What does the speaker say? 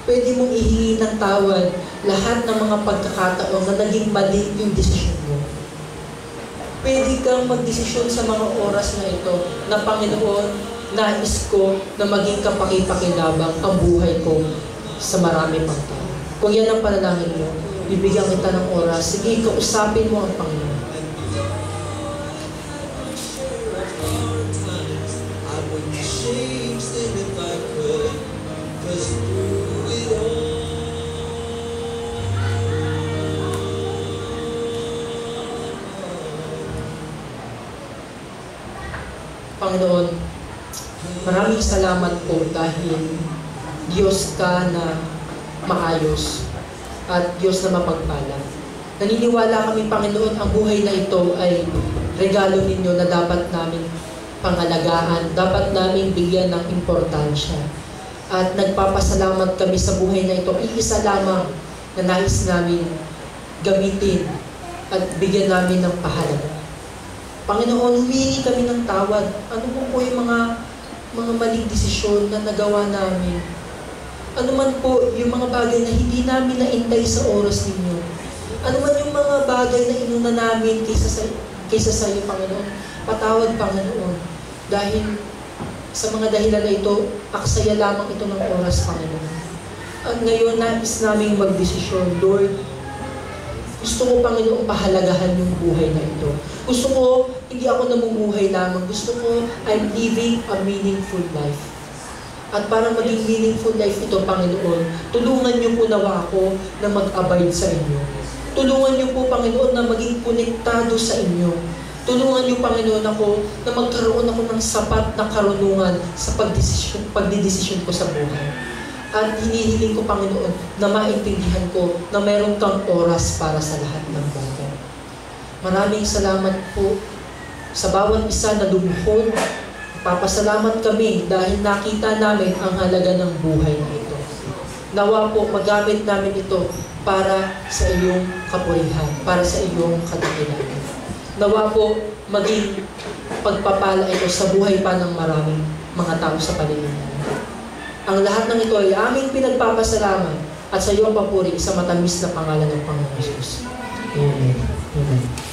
Pwede mong ihingi ng tawad lahat ng mga pagkakataon na naging mali yung desisyon mo. Pwede kang magdesisyon sa mga oras na ito na Panginoon, nais ko na maging kapaki-pakilabang ang buhay ko sa marami pang tao. Kung yan ang panalangin mo, bibigyan kita ng oras. Sige, kausapin mo ang Panginoon. Panginoon, maraming salamat po dahil Diyos ka na maayos at Diyos na mapagpala. Naniniwala kami, Panginoon, ang buhay na ito ay regalo ninyo na dapat namin pangalagaan, dapat namin bigyan ng importansya. At nagpapasalamat kami sa buhay na ito. Iisa lamang na nais namin gamitin at bigyan namin ng pahalaga. Panginoon, humingi kami ng tawad. Ano po yung mga maling desisyon na nagawa namin? Ano man po yung mga bagay na hindi namin naintay sa oras ninyo? Ano man yung mga bagay na inuna namin kaysa sa iyo, Panginoon? Patawad, Panginoon. Dahil sa mga dahilan na ito, aksaya lamang ito ng oras, Panginoon. At ngayon, nais namin magdesisyon, Lord. Gusto ko, Panginoon, pahalagahan yung buhay na ito. Gusto ko, hindi ako namumuhay lamang. Gusto ko, I'm living a meaningful life. At para maging meaningful life ito, Panginoon, tulungan niyo po nawa ako na mag-abide sa inyo. Tulungan niyo po, Panginoon, na maging konektado sa inyo. Tulungan niyo, Panginoon, ako na magkaroon ako ng sapat na karunungan sa pagdidesisyon ko sa buhay. At hinihiling ko, Panginoon, na maintindihan ko na meron kang oras para sa lahat ng bagay. Maraming salamat po sa bawat isa na lumuhod. Papasalamat kami dahil nakita namin ang halaga ng buhay na ito. Nawa po, magamit namin ito para sa iyong kapurihan, para sa iyong kadakilaan. Nawa po, maging pagpapala ito sa buhay pa ng maraming mga tao sa paligid namin. Ang lahat ng ito ay aming pinagpapasalamat at sa iyong papuri sa matamis na pangalan ng Panginoon Jesus. Amen. Amen.